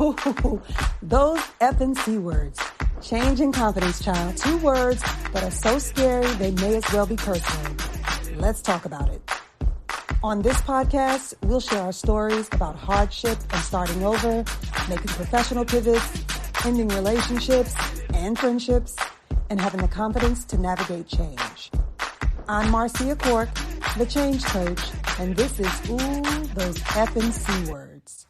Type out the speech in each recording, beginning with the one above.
Ooh, those effing C words. Change and confidence, child. 2 words that are so scary they may as well be curse words. Let's talk about it. On this podcast, we'll share our stories about hardship and starting over, making professional pivots, ending relationships and friendships, and having the confidence to navigate change. I'm Marcia Cork, the Change Coach, and this is Ooh, Those Effing C Words.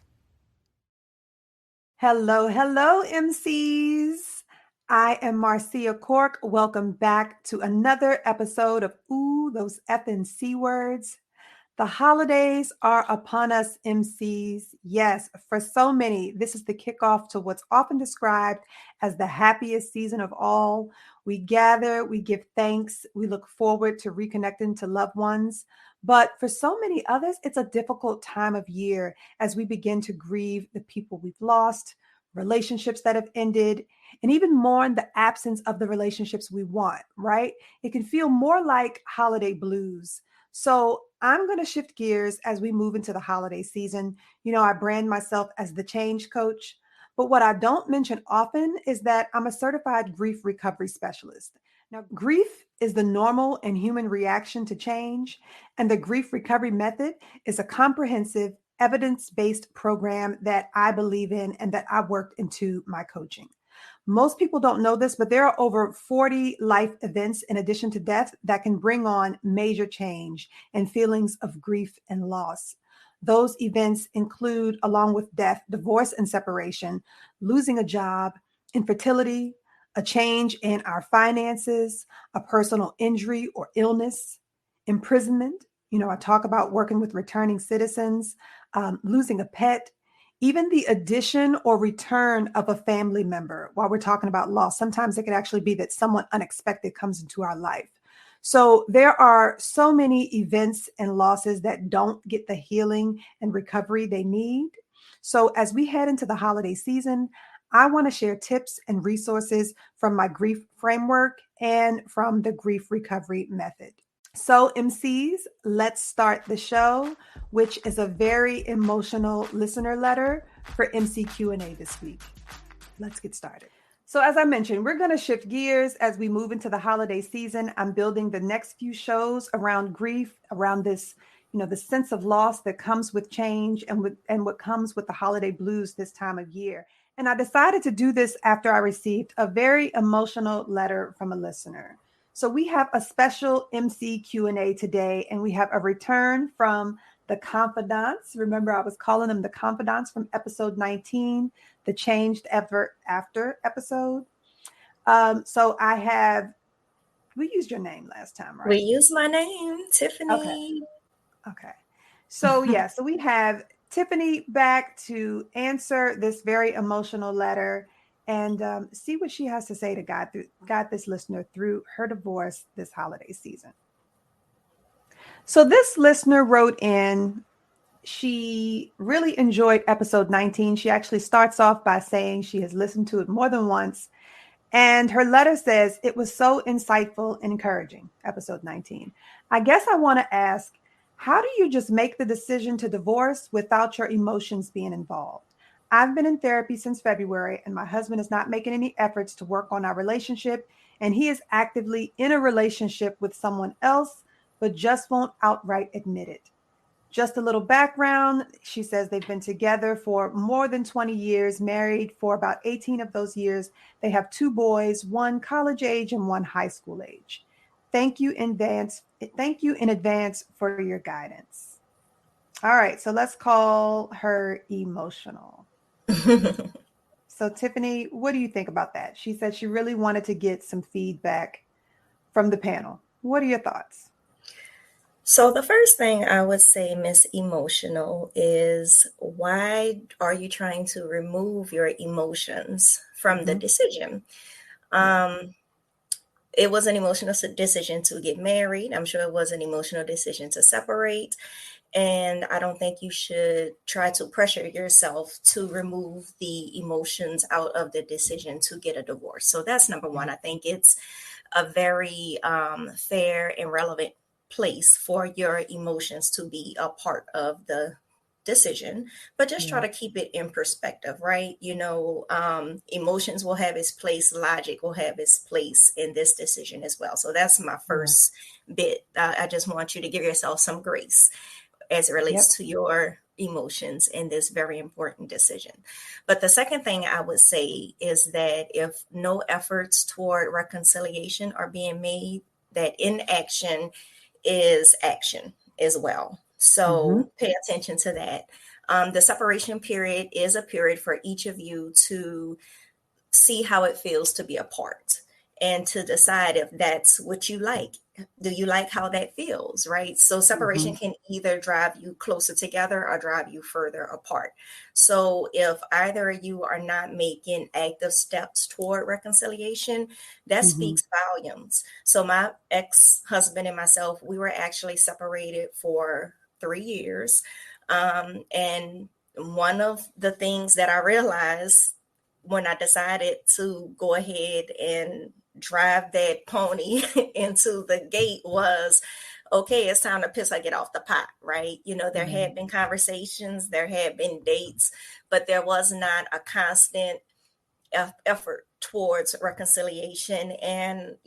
Hello, MCs. I am Marcia Cork. Welcome back to another episode of Ooh, Those Effing C Words. The holidays are upon us, MCs. Yes, for so many, this is the kickoff to what's often described as the happiest season of all. We gather, we give thanks, we look forward to reconnecting to loved ones. But for so many others, it's a difficult time of year as we begin to grieve the people we've lost, relationships that have ended, and even mourn the absence of the relationships we want, right? It can feel more like holiday blues. So I'm going to shift gears as we move into the holiday season. You know, I brand myself as the Change Coach, but what I don't mention often is that I'm a certified grief recovery specialist. Now, grief is the normal and human reaction to change, and the grief recovery method is a comprehensive, evidence-based program that I believe in and that I've worked into my coaching. Most people don't know this, but there are over 40 life events in addition to death that can bring on major change and feelings of grief and loss. Those events include, along with death, divorce and separation, losing a job, infertility, a change in our finances, a personal injury or illness, imprisonment. You know, I talk about working with returning citizens, losing a pet, even the addition or return of a family member. While we're talking about loss, sometimes it could actually be that someone unexpected comes into our life. So there are so many events and losses that don't get the healing and recovery they need. So as we head into the holiday season, I want to share tips and resources from my grief framework and from the grief recovery method. So MCs, let's start the show, which is a very emotional listener letter for MC Q+A this week. Let's get started. So as I mentioned, we're going to shift gears as we move into the holiday season. I'm building the next few shows around grief, around this, you know, the sense of loss that comes with change and what comes with the holiday blues this time of year. And I decided to do this after I received a very emotional letter from a listener. So we have a special MC Q&A today, and we have a return from the confidants. Remember, I was calling them the confidants from episode 19, the Changed Ever After episode. So we used your name last time, right? We used my name, Tiffany. Okay. So so we have Tiffany back to answer this very emotional letter and see what she has to say to guide this listener through her divorce this holiday season. So this listener wrote in, she really enjoyed episode 19. She actually starts off by saying she has listened to it more than once. And her letter says, it was so insightful and encouraging, episode 19. I guess I want to ask, how do you just make the decision to divorce without your emotions being involved? I've been in therapy since February, and my husband is not making any efforts to work on our relationship, and he is actively in a relationship with someone else, but just won't outright admit it. Just a little background. She says they've been together for more than 20 years, married for about 18 of those years. They have 2 boys, one college age and one high school age. Thank you in advance for your guidance. All right, so let's call her emotional. So Tiffany, what do you think about that? She said she really wanted to get some feedback from the panel. What are your thoughts? So the first thing I would say, Miss Emotional, is why are you trying to remove your emotions from the decision? It was an emotional decision to get married. I'm sure it was an emotional decision to separate. And I don't think you should try to pressure yourself to remove the emotions out of the decision to get a divorce. So that's number one. I think it's a very fair and relevant place for your emotions to be a part of the decision, but just try Yeah. to keep it in perspective, right? Emotions will have its place, logic will have its place in this decision as well. So that's my Yeah. first bit. I just want you to give yourself some grace as it Yep. relates to your emotions in this very important decision. But the second thing I would say is that if no efforts toward reconciliation are being made, that inaction is action as well. Mm-hmm. So pay attention to that. The separation period is a period for each of you to see how it feels to be apart and to decide if that's what you like. Do you like how that feels, right? So Mm-hmm. separation can either drive you closer together or drive you further apart. So if either of you are not making active steps toward reconciliation, that Mm-hmm. speaks volumes. So my ex-husband and myself, we were actually separated for 3 years. And one of the things that I realized when I decided to go ahead and drive that pony into the gate was, okay, it's time to piss or get off the pot, right? There Yeah. had been conversations, there had been dates, but there was not a constant effort towards reconciliation. And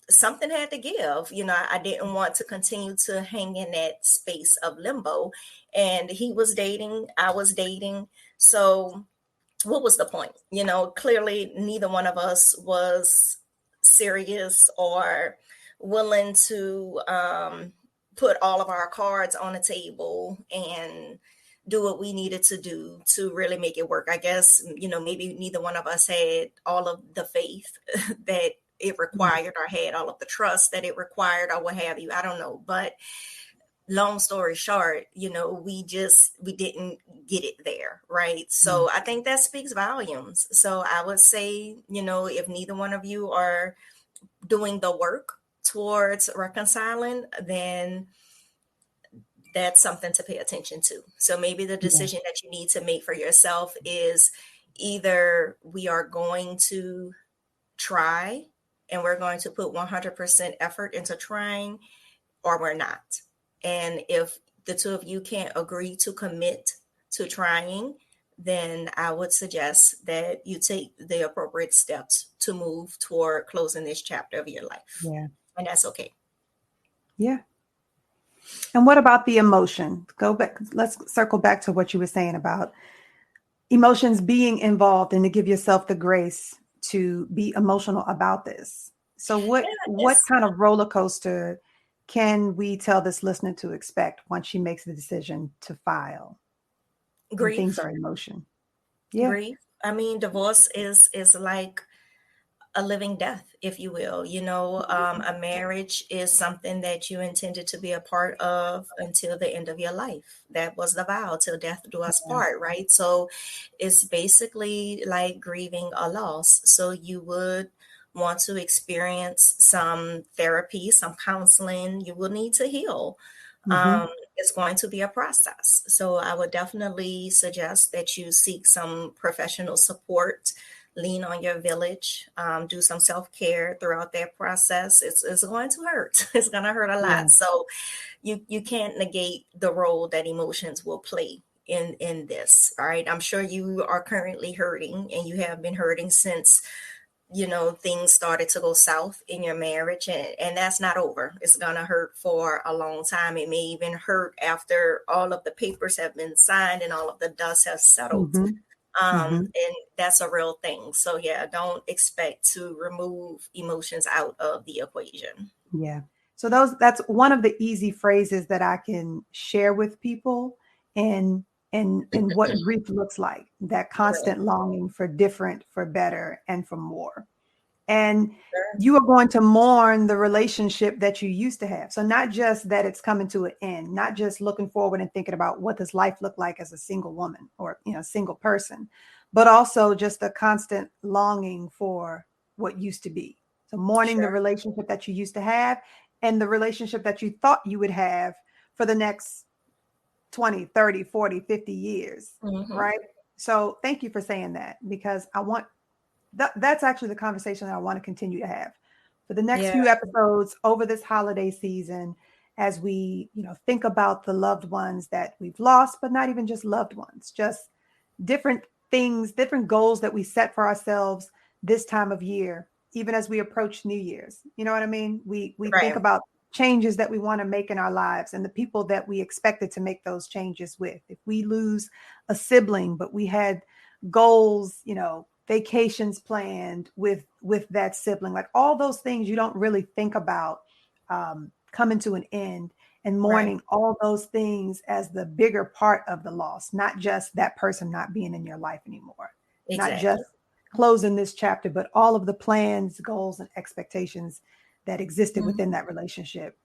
something had to give. I didn't want to continue to hang in that space of limbo. And he was dating, I was dating. So what was the point? Clearly neither one of us was serious or willing to put all of our cards on the table and do what we needed to do to really make it work. I guess, maybe neither one of us had all of the faith that it required or had all of the trust that it required or what have you. I don't know. But long story short, we didn't get it there, right? Mm-hmm. So I think that speaks volumes. So I would say, if neither one of you are doing the work towards reconciling, then that's something to pay attention to. So maybe the Yeah. decision that you need to make for yourself is either we are going to try and we're going to put 100% effort into trying, or we're not. And if the two of you can't agree to commit to trying, then I would suggest that you take the appropriate steps to move toward closing this chapter of your life. Yeah. And that's okay. Yeah. And what about the emotion? Go back. Let's circle back to what you were saying about emotions being involved and to give yourself the grace to be emotional about this. So Yeah, what it's kind of roller coaster can we tell this listener to expect once she makes the decision to file and things grief. are in motion? Yeah. Grief. I mean, divorce is like a living death, if you will. A marriage is something that you intended to be a part of until the end of your life. That was the vow, till death do us Yeah. part, right? So it's basically like grieving a loss. So you would want to experience some therapy, some counseling. You will need to heal. Mm-hmm. um, it's going to be a process. So I would definitely suggest that you seek some professional support, lean on your village, do some self care throughout that process. It's going to hurt. It's going to hurt a Yeah. lot. So you can't negate the role that emotions will play in this. All right. I'm sure you are currently hurting, and you have been hurting since things started to go south in your marriage, and that's not over. It's gonna hurt for a long time. It may even hurt after all of the papers have been signed and all of the dust has settled. Mm-hmm. Mm-hmm. And that's a real thing. So yeah, don't expect to remove emotions out of the equation. Yeah. So that's one of the easy phrases that I can share with people and and what grief looks like, that Right. constant longing for different, for better, and for more. And Sure. you are going to mourn the relationship that you used to have. So not just that it's coming to an end, not just looking forward and thinking about what does life look like as a single woman or single person, but also just the constant longing for what used to be. So mourning the Sure. relationship that you used to have and the relationship that you thought you would have for the next 20, 30, 40, 50 years, Hmm. right? So thank you for saying that, because I want that's actually the conversation that I want to continue to have for the next Yeah. few episodes over this holiday season, as we, think about the loved ones that we've lost, but not even just loved ones, just different things, different goals that we set for ourselves this time of year, even as we approach New Year's. You know what I mean? We think Right. about changes that we want to make in our lives and the people that we expected to make those changes with. If we lose a sibling, but we had goals, vacations planned with that sibling, like all those things you don't really think about coming to an end, and Right. mourning all those things as the bigger part of the loss, not just that person not being in your life anymore, not just Exactly. closing this chapter, but all of the plans, goals, and expectations that existed Mm-hmm. within that relationship.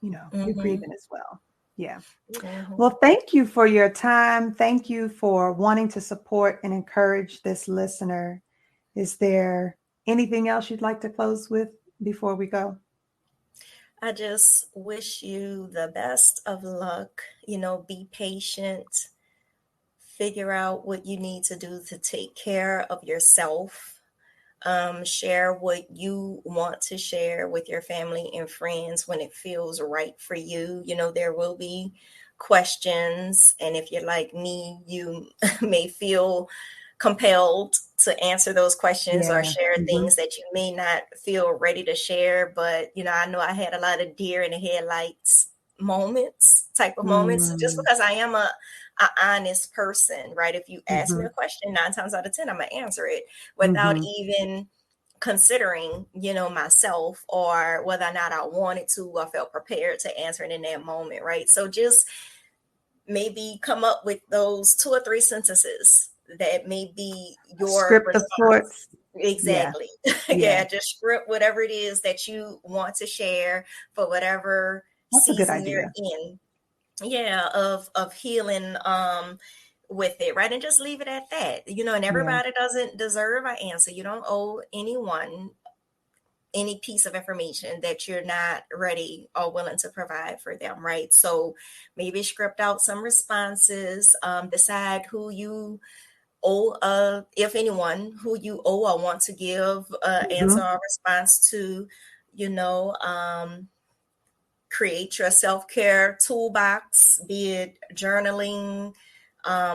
You're Mm-hmm. grieving as well. Yeah. Mm-hmm. Well, thank you for your time. Thank you for wanting to support and encourage this listener. Is there anything else you'd like to close with before we go? I just wish you the best of luck. Be patient, figure out what you need to do to take care of yourself. Share what you want to share with your family and friends when it feels right for you. There will be questions, and if you're like me, you may feel compelled to answer those questions or Yeah. share Hmm. things that you may not feel ready to share. But I know I had a lot of deer in the headlights moments, type of moments, just Mm-hmm. because I am a honest person, right? If you ask me a question, 9 times out of 10 I'm gonna answer it without Hmm. even considering, myself, or whether or not I wanted to or felt prepared to answer it in that moment, right? So just maybe come up with those 2 or 3 sentences that may be A your script of response. sorts. Yeah. Exactly. Yeah. Yeah, just script whatever it is that you want to share for whatever That's a good season you're idea. in. Yeah, of healing with it, right? And just leave it at that. And Yeah. everybody doesn't deserve an answer. You don't owe anyone any piece of information that you're not ready or willing to provide for them, right? So maybe script out some responses, decide who you owe, if anyone, who you owe or want to give answer Hmm. or response to, you know, um, create your self-care toolbox, be it journaling,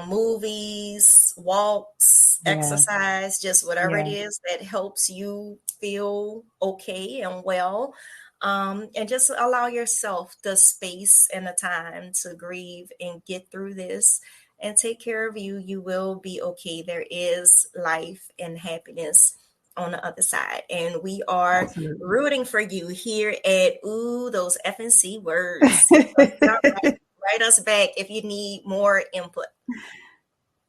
movies, walks, Yeah. exercise, just whatever it Yeah. is that helps you feel okay and well. And just allow yourself the space and the time to grieve and get through this and take care of you. You will be okay. There is life and happiness on the other side. And we are Absolutely. rooting for you here at Ooh, those F and C words. So, write us back if you need more input.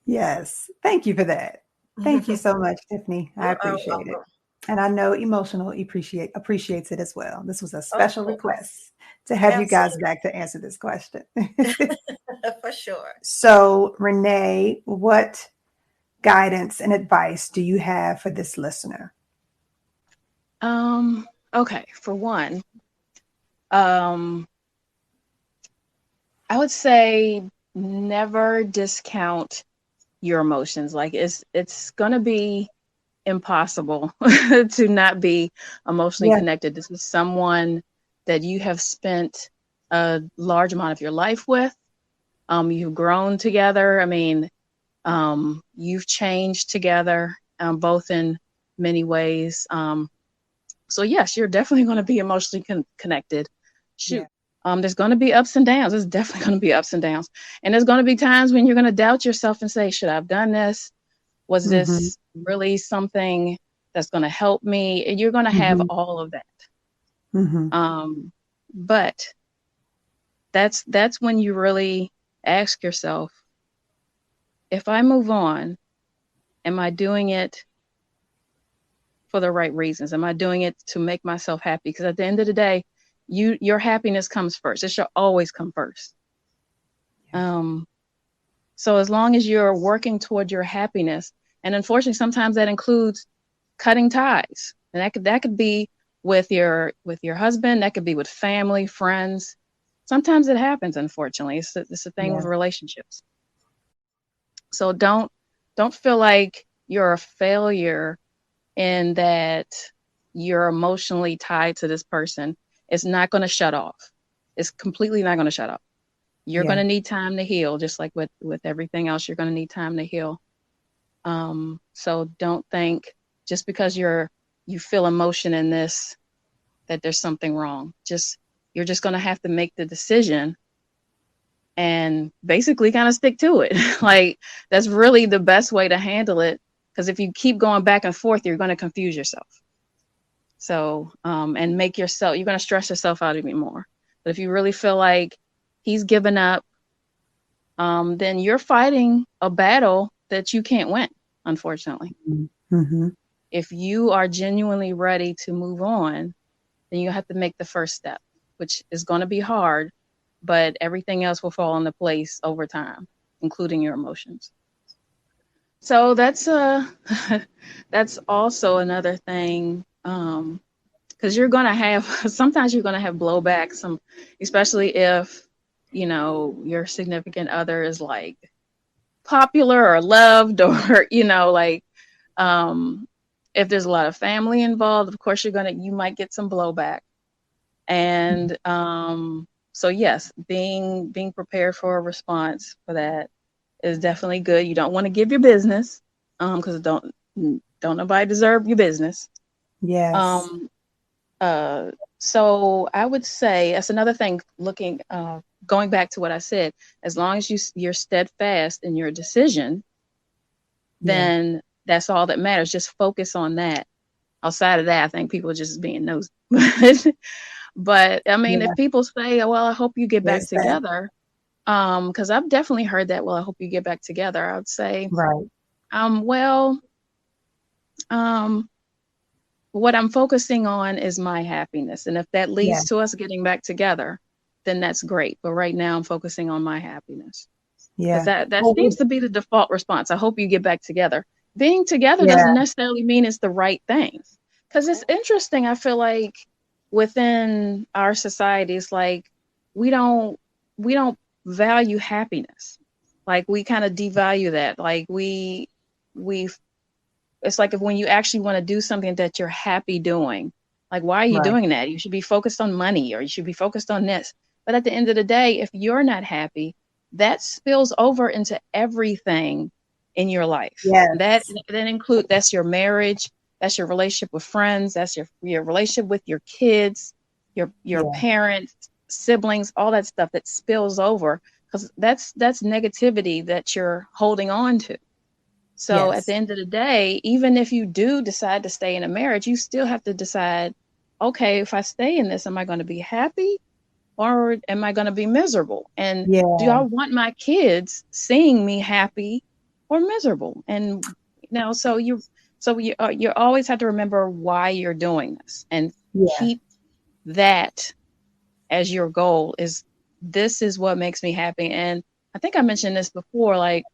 Yes. Thank you for that. Thank you so much, Tiffany. I You are appreciate it. welcome. And I know Emotional appreciates it as well. This was a Of special course. request to have you guys Absolutely. back to answer this question. For sure. So, Renee, what guidance and advice do you have for this listener? Okay, for one, um, I would say never discount your emotions. Like it's gonna be impossible to not be emotionally Yeah. connected. This is someone that you have spent a large amount of your life with. You've grown together. I mean, you've changed together, both in many ways. So yes, you're definitely going to be emotionally connected. Yeah. Shoot. There's going to be ups and downs. There's definitely going to be ups and downs. And there's going to be times when you're going to doubt yourself and say, should I have done this? Was Hmm. this really something that's going to help me? And you're going to have Hmm. all of that. Hmm. But that's when you really ask yourself, if I move on, am I doing it for the right reasons? Am I doing it to make myself happy? Because at the end of the day, your happiness comes first. It should always come first. Yeah. So as long as you're working toward your happiness, and unfortunately, sometimes that includes cutting ties, and that could be with your husband. That could be with family, friends. Sometimes it happens. Unfortunately, it's a thing with Yeah. relationships. So don't feel like you're a failure in that you're emotionally tied to this person. It's not going to shut off. it's completely not going to shut up. You're Yeah. going to need time to heal, just like with everything else. You're going to need time to heal. So don't think just because you feel emotion in this that there's something wrong. You're just going to have to make the decision and basically kind of stick to it. Like, that's really the best way to handle it, because if you keep going back and forth, you're going to confuse yourself. So, and you're going to stress yourself out even more. But if you really feel like he's given up, then you're fighting a battle that you can't win, unfortunately. Mm-hmm. If you are genuinely ready to move on, then you have to make the first step, which is going to be hard, but everything else will fall into place over time, including your emotions. So that's that's also another thing, because sometimes you're gonna have blowback, especially if your significant other is like popular or loved, or if there's a lot of family involved, of course you might get some blowback. And so yes, being prepared for a response for that is definitely good. You don't want to give your business, because don't nobody deserve your business. Yes. So I would say that's another thing. Going back to what I said, as long as you're steadfast in your decision, then that's all that matters. Just focus on that. Outside of that, I think people are just being nosy. But I mean, if people say, "Well, I hope you get back together," because I've definitely heard that. Well, I hope you get back together. I would say, right. What I'm focusing on is my happiness, and if that leads to us getting back together, then that's great. But right now, I'm focusing on my happiness. Yeah, that seems to be the default response. I hope you get back together. Being together doesn't necessarily mean it's the right thing, because it's interesting. I feel like within our society, it's like we don't value happiness. Like, we kind of devalue that. Like, it's like when you actually want to do something that you're happy doing, like, why are you doing that? You should be focused on money, or you should be focused on this. But at the end of the day, if you're not happy, that spills over into everything in your life. That includes, that's your marriage, that's your relationship with friends, that's your relationship with your kids, your parents, siblings, all that stuff that spills over, because that's negativity that you're holding on to. So at the end of the day, even if you do decide to stay in a marriage, you still have to decide, okay, if I stay in this, am I going to be happy, or am I going to be miserable? And do I want my kids seeing me happy or miserable? And so you always have to remember why you're doing this, and keep that as your goal. This is what makes me happy. And I think I mentioned this before, like,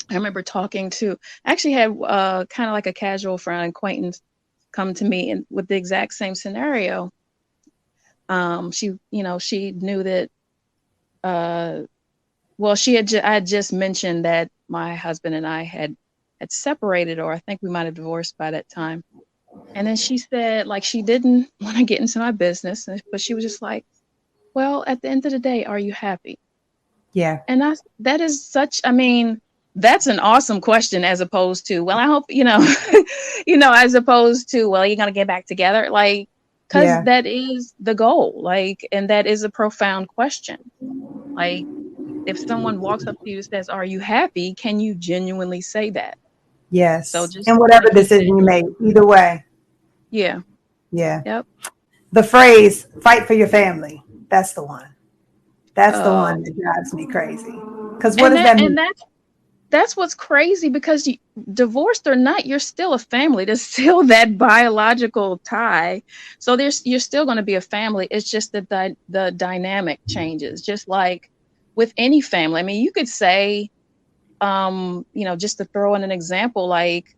I remember actually had kind of like a casual friend acquaintance come to me and with the exact same scenario. She knew that, I had just mentioned that my husband and I had separated, or I think we might have divorced by that time. And then she said, like, she didn't want to get into my business, but she was just like, well, at the end of the day, are you happy? Yeah. And that is such, I mean, that's an awesome question, as opposed to, well, I hope, as opposed to, well, you're going to get back together. Like, because that is the goal. Like, and that is a profound question. Like, if someone walks up to you and says, are you happy? Can you genuinely say that? Yes. So just, and whatever decision you make, either way. Yeah. Yeah. Yep. The phrase, fight for your family. That's the one. That's the one that drives me crazy. Because what does that mean? And that's what's crazy, because divorced or not, you're still a family. There's still that biological tie. So you're still going to be a family. It's just that the dynamic changes, just like with any family. I mean, you could say, just to throw in an example, like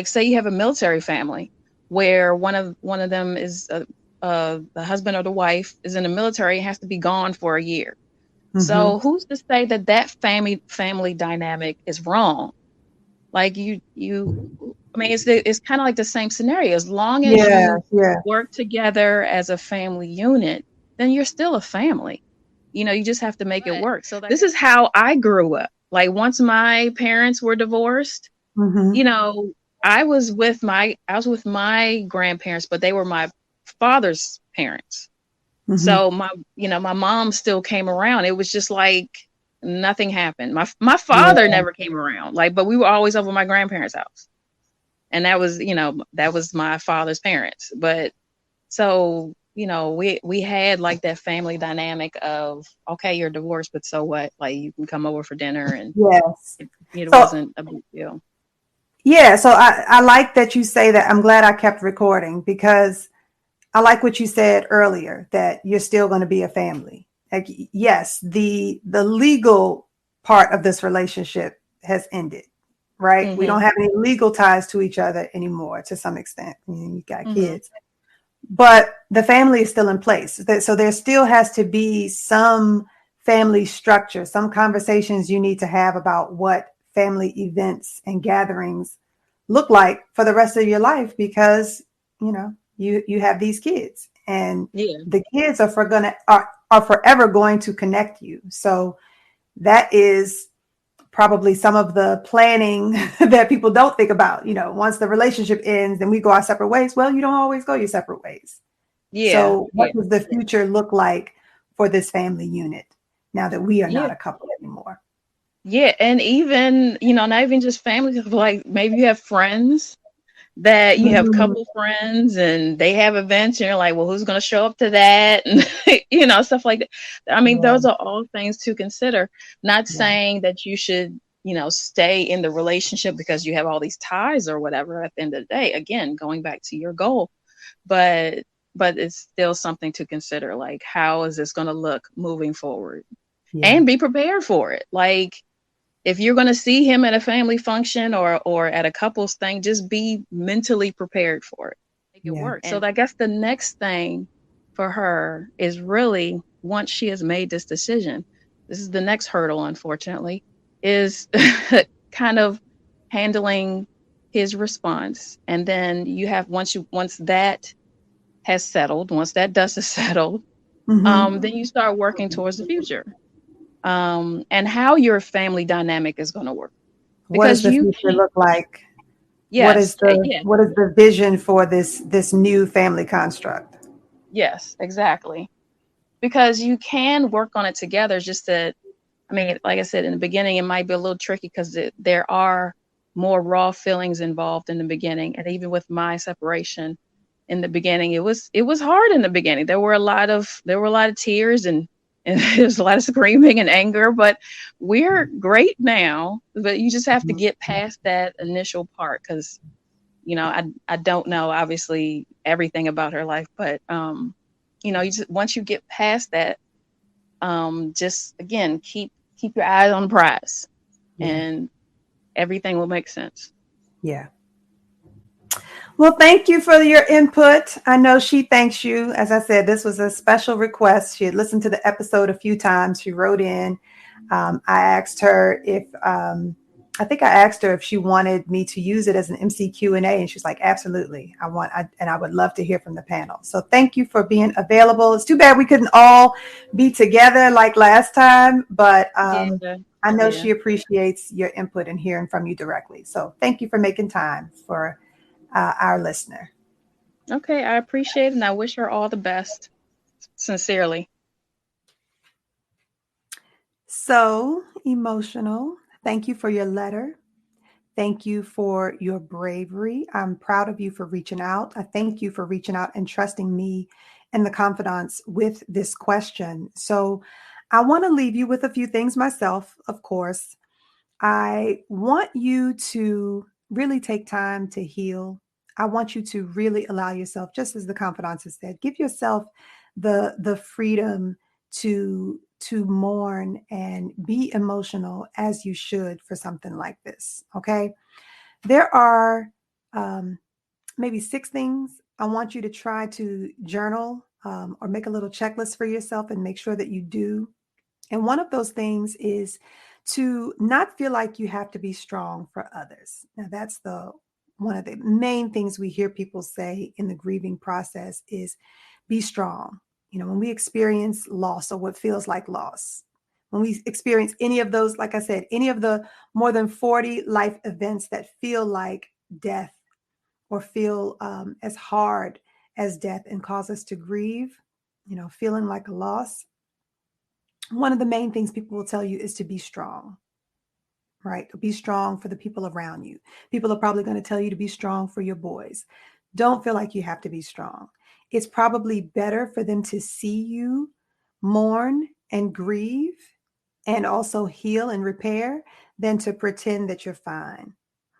say you have a military family where one of them is the husband or the wife is in the military and has to be gone for a year. So who's to say that family dynamic is wrong? Like I mean, it's kind of like the same scenario. As long as you work together as a family unit, then you're still a family. You just have to make it work. So this is how I grew up. Like once my parents were divorced, Mm-hmm. I was with my grandparents, but they were my father's parents. Mm-hmm. So my mom still came around. It was just like nothing happened. My father Yeah. never came around. Like, but we were always over my grandparents' house. And that was my father's parents. But so, we had like that family dynamic of, okay, you're divorced, but so what? Like you can come over for dinner, and Yes. it So wasn't a big deal. yeah, so I like that you say that. I'm glad I kept recording because I like what you said earlier, that you're still going to be a family. Like, yes, the legal part of this relationship has ended, right? We Mm-hmm. don't have any legal ties to each other anymore to some extent. You got Mm-hmm. kids, but the family is still in place. So there still has to be some family structure, some conversations you need to have about what family events and gatherings look like for the rest of your life, because you have these kids, and Yeah. the kids are forever going to connect you. So that is probably some of the planning that people don't think about. Once the relationship ends and we go our separate ways, well, you don't always go your separate ways. Yeah. So what Yeah. does the future look like for this family unit now that we are Yeah. not a couple anymore? Yeah. And even, not even just family, like maybe you have friends that you have Mhm. couple friends and they have events and you're like, well, who's going to show up to that? And, stuff like that. I mean, Yeah, those are all things to consider. Not yeah, saying that you should, stay in the relationship because you have all these ties or whatever at the end of the day. Again, going back to your goal, but it's still something to consider. Like, how is this going to look moving forward? yeah, And be prepared for it. Like, if you're going to see him at a family function or at a couples thing, just be mentally prepared for it. Make it yeah. work. So I guess the next thing for her is really, once she has made this decision, this is the next hurdle, unfortunately, is kind of handling his response. And then you have, once that has settled, once that dust is settled, Mm-hmm. then you start working towards the future, and how your family dynamic is going to work, What does because the you future can't. look like? What is Yes, the yeah, what is the vision for this new family construct? yes, exactly. Because you can work on it together. Just that, I mean, like I said in the beginning, it might be a little tricky because there are more raw feelings involved in the beginning, and even with my separation in the beginning, it was hard in the beginning. There were a lot of tears, and there was a lot of screaming and anger, but we're great now. But you just have to get past that initial part, because I don't know obviously everything about her life, but you just, once you get past that, just again keep your eyes on the prize, Yeah, and everything will make sense. yeah. Well, thank you for your input. I know she thanks you. As I said, this was a special request. She had listened to the episode a few times. She wrote in. I asked her if I think I asked her if she wanted me to use it as an MC Q&A, and she's like, "Absolutely, and I would love to hear from the panel." So thank you for being available. It's too bad we couldn't all be together like last time, but Yeah, I know yeah. she appreciates your input and hearing from you directly. So thank you for making time for our listener. Okay, I appreciate it, and I wish her all the best, sincerely. So emotional. Thank you for your letter. Thank you for your bravery. I'm proud of you for reaching out. I thank you for reaching out and trusting me and the confidants with this question. So I want to leave you with a few things myself, of course. I want you to really take time to heal. I want you to really allow yourself, just as the confidants have said, give yourself the freedom to mourn and be emotional as you should for something like this. Okay. There are um, maybe 6 things I want you to try to journal, or make a little checklist for yourself and make sure that you do. And one of those things is to not feel like you have to be strong for others. Now, that's the one of the main things we hear people say in the grieving process is be strong. when we experience loss or what feels like loss, when we experience any of those, like I said, any of the more than 40 life events that feel like death or feel as hard as death and cause us to grieve, feeling like a loss, one of the main things people will tell you is to be strong, right? Be strong for the people around you. People are probably going to tell you to be strong for your boys. Don't feel like you have to be strong. It's probably better for them to see you mourn and grieve and also heal and repair than to pretend that you're fine,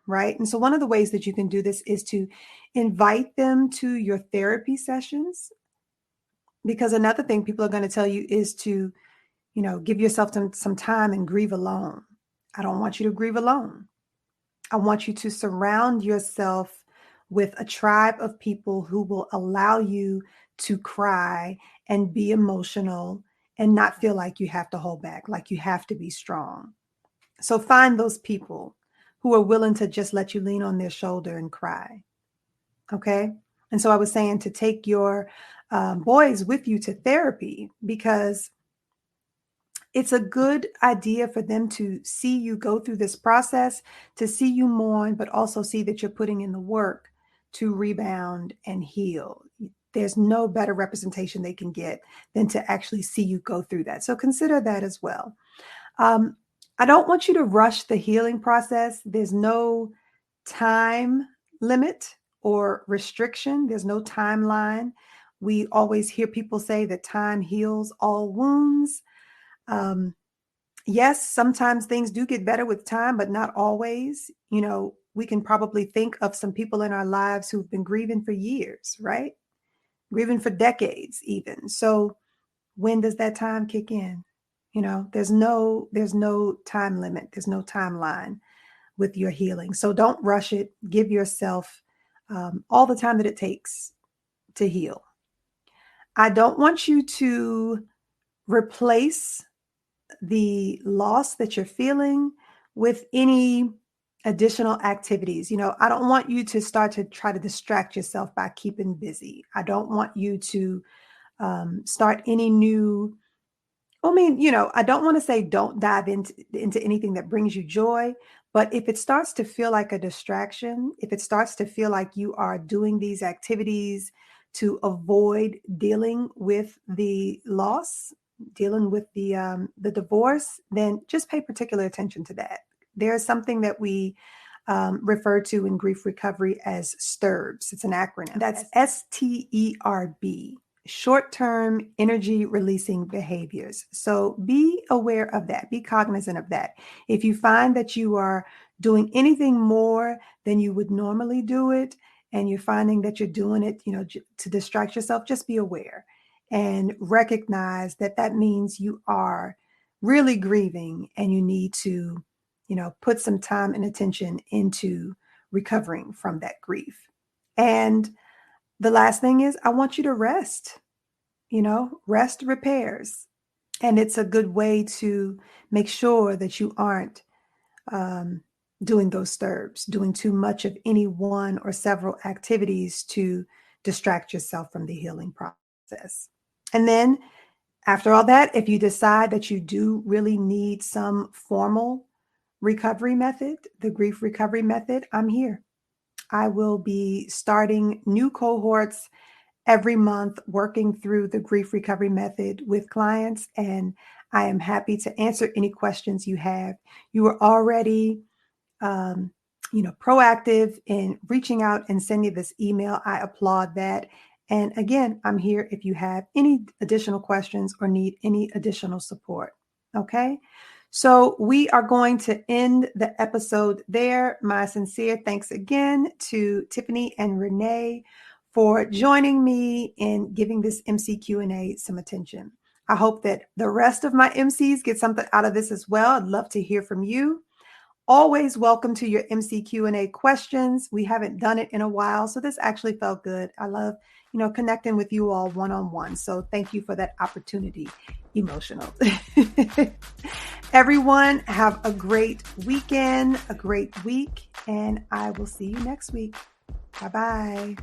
right? And so one of the ways that you can do this is to invite them to your therapy sessions, because another thing people are going to tell you is to, give yourself some time and grieve alone. I don't want you to grieve alone. I want you to surround yourself with a tribe of people who will allow you to cry and be emotional and not feel like you have to hold back, like you have to be strong. So find those people who are willing to just let you lean on their shoulder and cry. Okay. And so I was saying to take your boys with you to therapy, because it's a good idea for them to see you go through this process, to see you mourn, but also see that you're putting in the work to rebound and heal. There's no better representation they can get than to actually see you go through that. So consider that as well. I don't want you to rush the healing process. There's no time limit or restriction. There's no timeline. We always hear people say that time heals all wounds. Yes, sometimes things do get better with time, but not always. We can probably think of some people in our lives who've been grieving for years, right? Grieving for decades even. So when does that time kick in? There's no time limit. There's no timeline with your healing. So don't rush it. Give yourself all the time that it takes to heal. I don't want you to replace the loss that you're feeling with any additional activities. I don't want you to start to try to distract yourself by keeping busy. I don't want you to start any new, I don't want to say don't dive into anything that brings you joy, but if it starts to feel like a distraction, if it starts to feel like you are doing these activities to avoid dealing with the loss, dealing with the divorce, then just pay particular attention to that. There's something that we refer to in grief recovery as STERB. It's an acronym. That's STERB, short-term energy releasing behaviors. So be aware of that. Be cognizant of that. If you find that you are doing anything more than you would normally do it, and you're finding that you're doing it, to distract yourself, just be aware and recognize that that means you are really grieving and you need to, put some time and attention into recovering from that grief. And the last thing is, I want you to rest. Rest repairs. And it's a good way to make sure that you aren't doing those STERBs, doing too much of any one or several activities to distract yourself from the healing process. And then after all that, if you decide that you do really need some formal recovery method, the grief recovery method, I'm here. I will be starting new cohorts every month, working through the grief recovery method with clients. And I am happy to answer any questions you have. You are already proactive in reaching out and sending this email. I applaud that. And again, I'm here if you have any additional questions or need any additional support. Okay. So we are going to end the episode there. My sincere thanks again to Tiffany and Renee for joining me in giving this MC Q&A some attention. I hope that the rest of my MCs get something out of this as well. I'd love to hear from you. Always welcome to your MC Q&A questions. We haven't done it in a while, so this actually felt good. I love, connecting with you all one-on-one. So thank you for that opportunity. Emotional. Everyone, have a great weekend, a great week, and I will see you next week. Bye-bye.